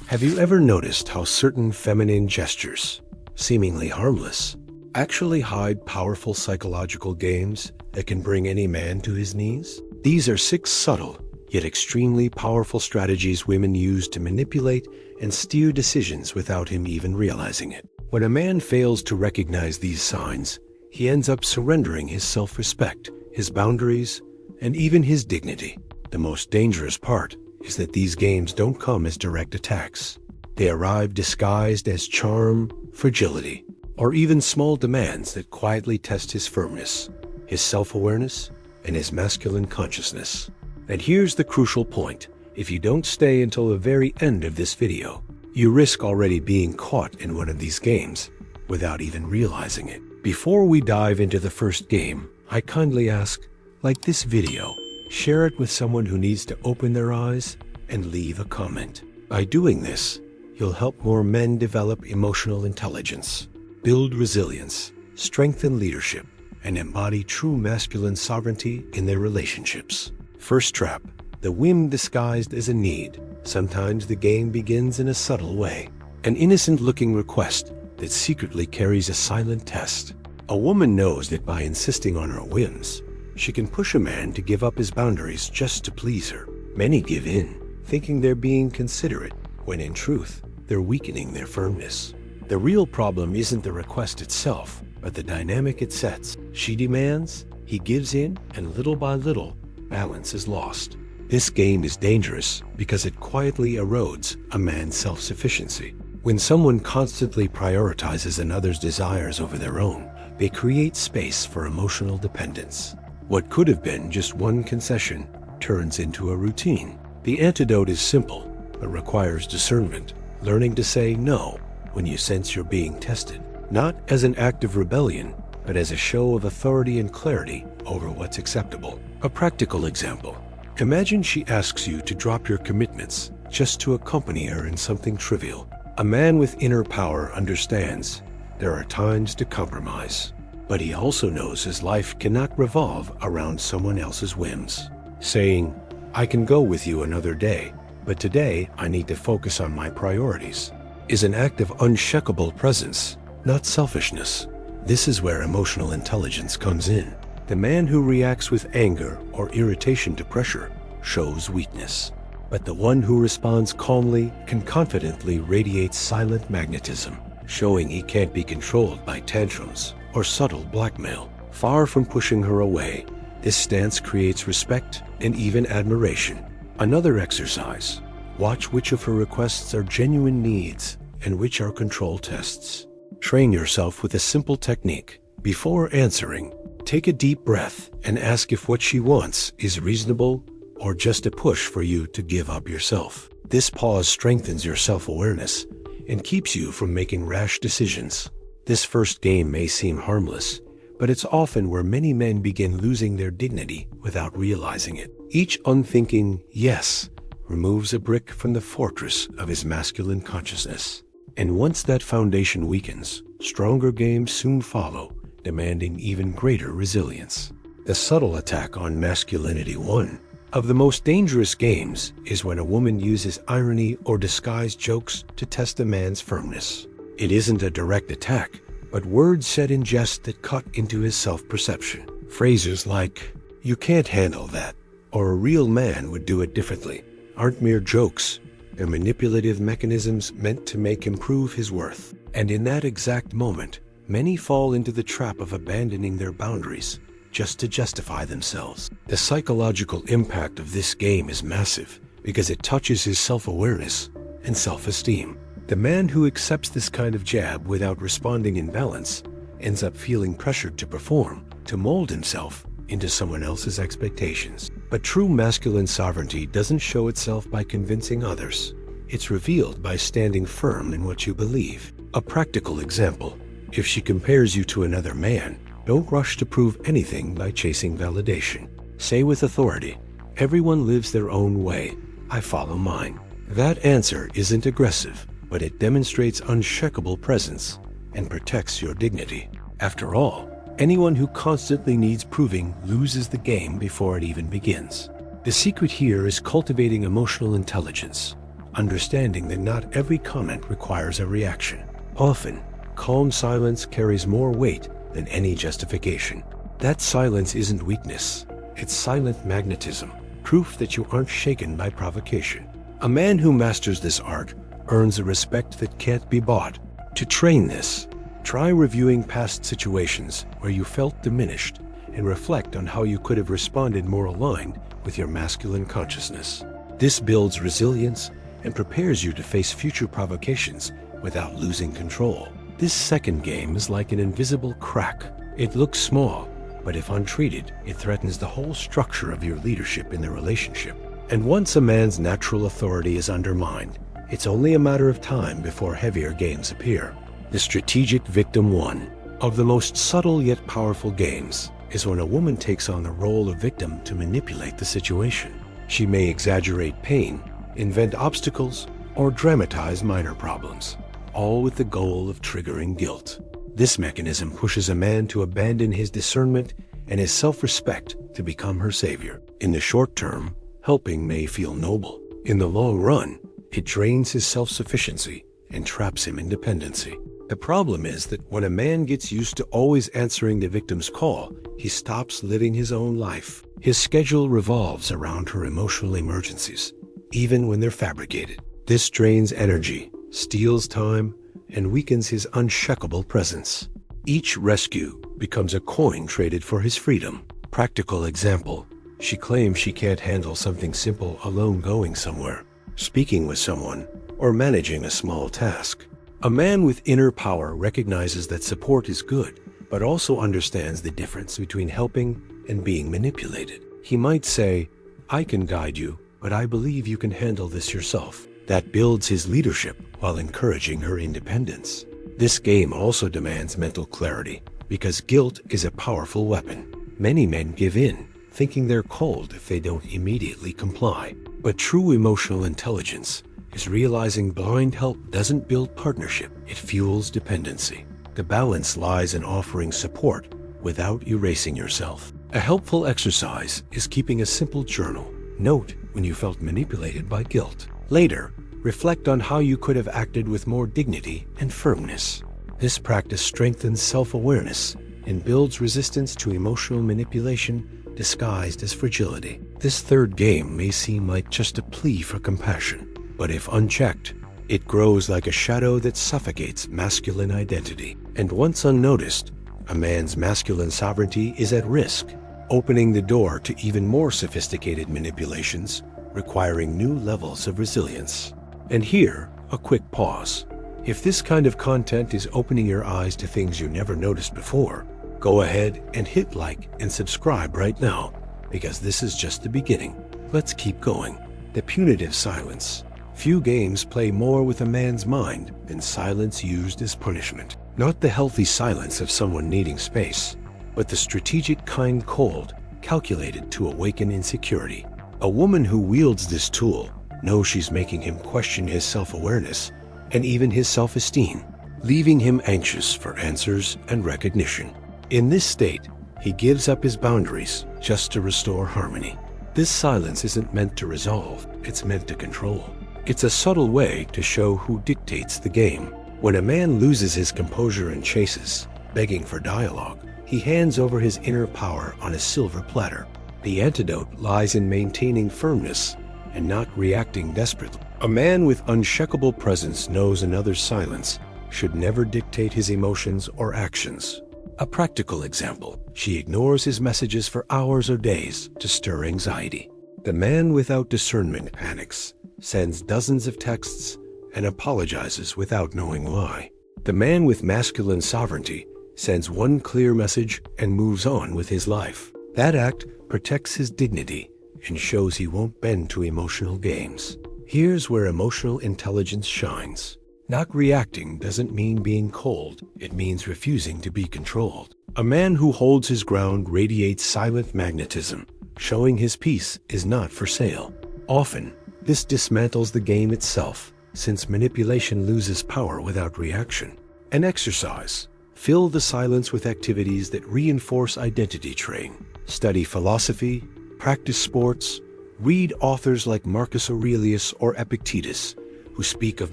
Have you ever noticed how certain feminine gestures, seemingly harmless, actually hide powerful psychological games that can bring any man to his knees? These are 6 subtle, yet extremely powerful strategies women use to manipulate and steer decisions without him even realizing it. When a man fails to recognize these signs, he ends up surrendering his self-respect, his boundaries, and even his dignity. The most dangerous part is that these games don't come as direct attacks. They arrive disguised as charm, fragility, or even small demands that quietly test his firmness, his self-awareness, and his masculine consciousness. And here's the crucial point. If you don't stay until the very end of this video, you risk already being caught in one of these games without even realizing it. Before we dive into the first game, I kindly ask, like this video, share it with someone who needs to open their eyes, and leave a comment. By doing this, you'll help more men develop emotional intelligence, build resilience, strengthen leadership, and embody true masculine sovereignty in their relationships. First trap, the whim disguised as a need. Sometimes the game begins in a subtle way, an innocent-looking request that secretly carries a silent test. A woman knows that by insisting on her whims, she can push a man to give up his boundaries just to please her. Many give in, thinking they're being considerate, when in truth, they're weakening their firmness. The real problem isn't the request itself, but the dynamic it sets. She demands, he gives in, and little by little, balance is lost. This game is dangerous because it quietly erodes a man's self-sufficiency. When someone constantly prioritizes another's desires over their own, they create space for emotional dependence. What could have been just one concession turns into a routine. The antidote is simple, but requires discernment, learning to say no when you sense you're being tested, not as an act of rebellion, but as a show of authority and clarity over what's acceptable. A practical example. Imagine she asks you to drop your commitments just to accompany her in something trivial. A man with inner power understands there are times to compromise, but he also knows his life cannot revolve around someone else's whims. Saying, "I can go with you another day, but today I need to focus on my priorities," is an act of unshakable presence, not selfishness. This is where emotional intelligence comes in. The man who reacts with anger or irritation to pressure shows weakness, but the one who responds calmly can confidently radiate silent magnetism, showing he can't be controlled by tantrums or subtle blackmail. Far from pushing her away, this stance creates respect and even admiration. Another exercise. Watch which of her requests are genuine needs and which are control tests. Train yourself with a simple technique. Before answering, take a deep breath and ask if what she wants is reasonable or just a push for you to give up yourself. This pause strengthens your self-awareness and keeps you from making rash decisions. This first game may seem harmless, but it's often where many men begin losing their dignity without realizing it. Each unthinking yes removes a brick from the fortress of his masculine consciousness. And once that foundation weakens, stronger games soon follow, demanding even greater resilience. The subtle attack on masculinity. One of the most dangerous games is when a woman uses irony or disguised jokes to test a man's firmness. It isn't a direct attack, but words said in jest that cut into his self-perception. Phrases like, "You can't handle that," or "A real man would do it differently," aren't mere jokes. They're manipulative mechanisms meant to make him prove his worth. And in that exact moment, many fall into the trap of abandoning their boundaries just to justify themselves. The psychological impact of this game is massive because it touches his self-awareness and self-esteem. The man who accepts this kind of jab without responding in balance ends up feeling pressured to perform, to mold himself into someone else's expectations. But true masculine sovereignty doesn't show itself by convincing others. It's revealed by standing firm in what you believe. A practical example. If she compares you to another man, don't rush to prove anything by chasing validation. Say with authority, "Everyone lives their own way. I follow mine." That answer isn't aggressive, but it demonstrates unshakable presence and protects your dignity. After all, anyone who constantly needs proving loses the game before it even begins. The secret here is cultivating emotional intelligence, understanding that not every comment requires a reaction. Often, calm silence carries more weight than any justification. That silence isn't weakness, it's silent magnetism, proof that you aren't shaken by provocation. A man who masters this art earns a respect that can't be bought. To train this, try reviewing past situations where you felt diminished and reflect on how you could have responded more aligned with your masculine consciousness. This builds resilience and prepares you to face future provocations without losing control. This second game is like an invisible crack. It looks small, but if untreated, it threatens the whole structure of your leadership in the relationship. And once a man's natural authority is undermined, it's only a matter of time before heavier games appear. The strategic victim one of the most subtle yet powerful games is when a woman takes on the role of victim to manipulate the situation. She may exaggerate pain, invent obstacles, or dramatize minor problems, all with the goal of triggering guilt. This mechanism pushes a man to abandon his discernment and his self-respect to become her savior. In the short term, helping may feel noble. In the long run, it drains his self-sufficiency and traps him in dependency. The problem is that when a man gets used to always answering the victim's call, he stops living his own life. His schedule revolves around her emotional emergencies, even when they're fabricated. This drains energy, steals time, and weakens his unshakable presence. Each rescue becomes a coin traded for his freedom. Practical example: she claims she can't handle something simple alone, going somewhere, speaking with someone, or managing a small task. A man with inner power recognizes that support is good, but also understands the difference between helping and being manipulated. He might say, "I can guide you, but I believe you can handle this yourself." That builds his leadership while encouraging her independence. This game also demands mental clarity, because guilt is a powerful weapon. Many men give in, thinking they're cold if they don't immediately comply. But true emotional intelligence is realizing blind help doesn't build partnership, it fuels dependency. The balance lies in offering support without erasing yourself. A helpful exercise is keeping a simple journal. Note when you felt manipulated by guilt. Later, reflect on how you could have acted with more dignity and firmness. This practice strengthens self-awareness and builds resistance to emotional manipulation disguised as fragility. This third game may seem like just a plea for compassion, but if unchecked, it grows like a shadow that suffocates masculine identity. And once unnoticed, a man's masculine sovereignty is at risk, opening the door to even more sophisticated manipulations, requiring new levels of resilience. And here, a quick pause. If this kind of content is opening your eyes to things you never noticed before, go ahead and hit like and subscribe right now, because this is just the beginning. Let's keep going. The punitive silence. Few games play more with a man's mind than silence used as punishment. Not the healthy silence of someone needing space, but the strategic kind, cold, calculated to awaken insecurity. A woman who wields this tool knows she's making him question his self-awareness and even his self-esteem, leaving him anxious for answers and recognition. In this state, he gives up his boundaries just to restore harmony. This silence isn't meant to resolve, it's meant to control. It's a subtle way to show who dictates the game. When a man loses his composure and chases, begging for dialogue, he hands over his inner power on a silver platter. The antidote lies in maintaining firmness and not reacting desperately. A man with unshakable presence knows another's silence should never dictate his emotions or actions. A practical example: she ignores his messages for hours or days to stir anxiety. The man without discernment panics, sends dozens of texts, and apologizes without knowing why. The man with masculine sovereignty sends one clear message and moves on with his life. That act protects his dignity and shows he won't bend to emotional games. Here's where emotional intelligence shines. Not reacting doesn't mean being cold, it means refusing to be controlled. A man who holds his ground radiates silent magnetism, showing his peace is not for sale. Often, this dismantles the game itself, since manipulation loses power without reaction. An exercise: fill the silence with activities that reinforce identity train. Study philosophy, practice sports, read authors like Marcus Aurelius or Epictetus, who speak of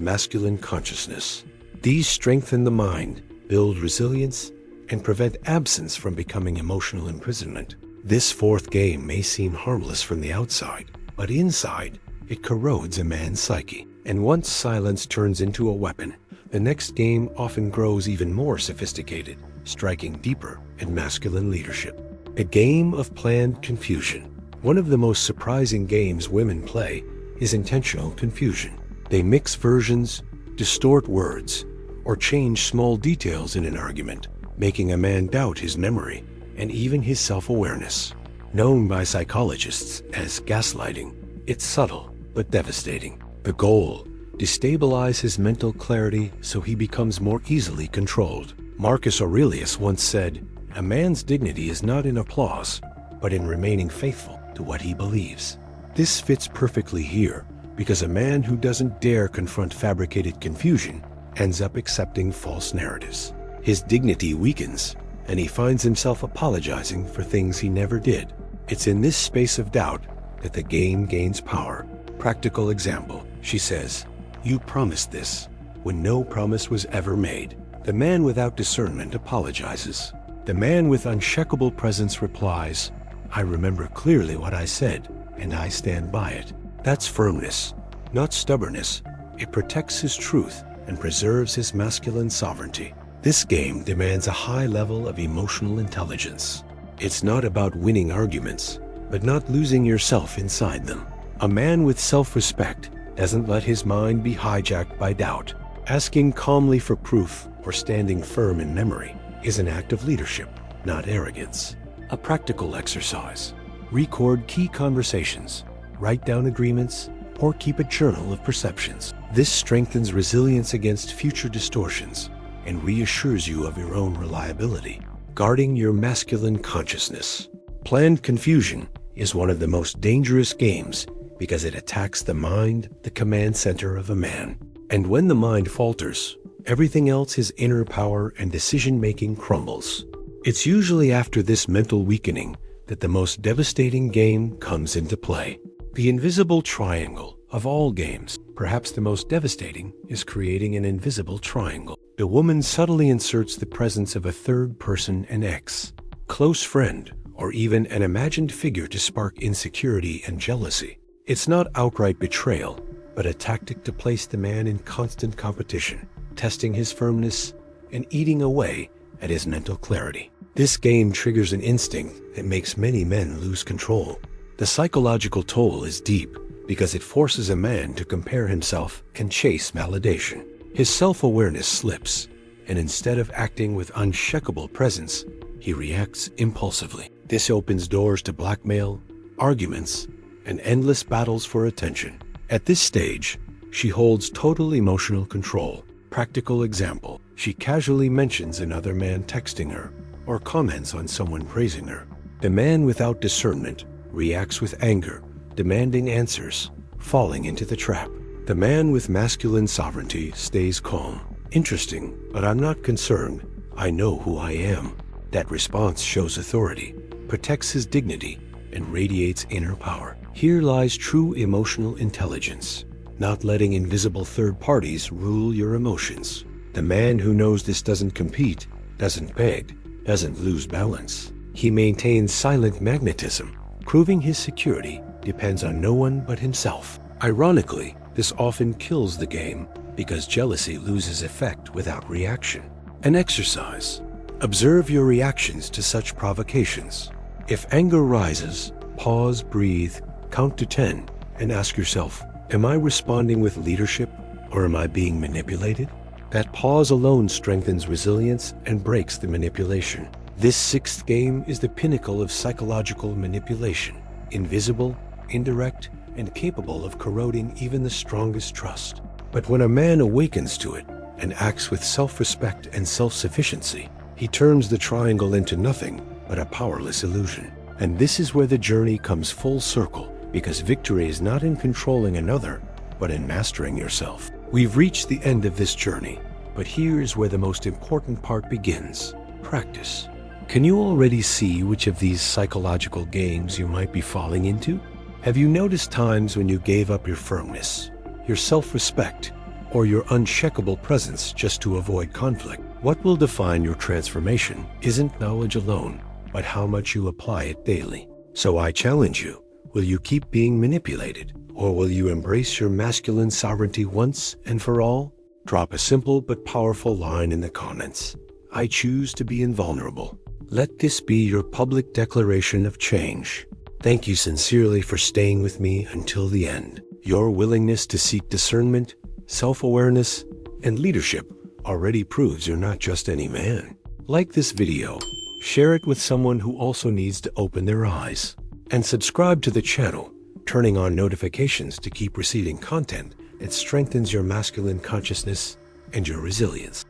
masculine consciousness. These strengthen the mind, build resilience, and prevent absence from becoming emotional imprisonment. This fourth game may seem harmless from the outside, but inside, it corrodes a man's psyche. And once silence turns into a weapon, the next game often grows even more sophisticated, striking deeper at masculine leadership. A game of planned confusion. One of the most surprising games women play is intentional confusion. They mix versions, distort words, or change small details in an argument, making a man doubt his memory and even his self-awareness. Known by psychologists as gaslighting, it's subtle but devastating. The goal: destabilize his mental clarity so he becomes more easily controlled. Marcus Aurelius once said, "A man's dignity is not in applause, but in remaining faithful to what he believes." This fits perfectly here, because a man who doesn't dare confront fabricated confusion ends up accepting false narratives. His dignity weakens, and he finds himself apologizing for things he never did. It's in this space of doubt that the game gains power. Practical example, she says, "You promised this," when no promise was ever made. The man without discernment apologizes. The man with unshakable presence replies, "I remember clearly what I said, and I stand by it." That's firmness, not stubbornness. It protects his truth and preserves his masculine sovereignty. This game demands a high level of emotional intelligence. It's not about winning arguments, but not losing yourself inside them. A man with self-respect doesn't let his mind be hijacked by doubt. Asking calmly for proof or standing firm in memory is an act of leadership, not arrogance. A practical exercise. Record key conversations, write down agreements, or keep a journal of perceptions. This strengthens resilience against future distortions and reassures you of your own reliability. Guarding your masculine consciousness. Planned confusion is one of the most dangerous games because it attacks the mind, the command center of a man. And when the mind falters, everything else, his inner power and decision-making, crumbles. It's usually after this mental weakening that the most devastating game comes into play. The invisible triangle of all games. Perhaps the most devastating is creating an invisible triangle. The woman subtly inserts the presence of a third person, an ex, close friend, or even an imagined figure to spark insecurity and jealousy. It's not outright betrayal, but a tactic to place the man in constant competition, testing his firmness and eating away at his mental clarity. This game triggers an instinct that makes many men lose control. The psychological toll is deep because it forces a man to compare himself and chase validation. His self-awareness slips, and instead of acting with unshakable presence, he reacts impulsively. This opens doors to blackmail, arguments, and endless battles for attention. At this stage, she holds total emotional control. Practical example, she casually mentions another man texting her or comments on someone praising her. The man without discernment reacts with anger, demanding answers, falling into the trap. The man with masculine sovereignty stays calm. Interesting, but I'm not concerned. I know who I am. That response shows authority, protects his dignity, and radiates inner power. Here lies true emotional intelligence, not letting invisible third parties rule your emotions. The man who knows this doesn't compete, doesn't beg, doesn't lose balance. He maintains silent magnetism, proving his security depends on no one but himself. Ironically, this often kills the game because jealousy loses effect without reaction. An exercise. Observe your reactions to such provocations. If anger rises, pause, breathe, count to 10, and ask yourself, am I responding with leadership or am I being manipulated? That pause alone strengthens resilience and breaks the manipulation. This sixth game is the pinnacle of psychological manipulation, invisible, indirect, and capable of corroding even the strongest trust. But when a man awakens to it and acts with self-respect and self-sufficiency, he turns the triangle into nothing but a powerless illusion. And this is where the journey comes full circle, because victory is not in controlling another, but in mastering yourself. We've reached the end of this journey, but here is where the most important part begins: practice. Can you already see which of these psychological games you might be falling into? Have you noticed times when you gave up your firmness, your self-respect, or your unshakable presence just to avoid conflict. What will define your transformation isn't knowledge alone, but how much you apply it daily. So I challenge you, will you keep being manipulated, or will you embrace your masculine sovereignty once and for all? Drop a simple but powerful line in the comments. I choose to be invulnerable. Let this be your public declaration of change. Thank you sincerely for staying with me until the end. Your willingness to seek discernment, self-awareness, and leadership already proves you're not just any man. Like this video, share it with someone who also needs to open their eyes, and subscribe to the channel, turning on notifications to keep receiving content that strengthens your masculine consciousness and your resilience.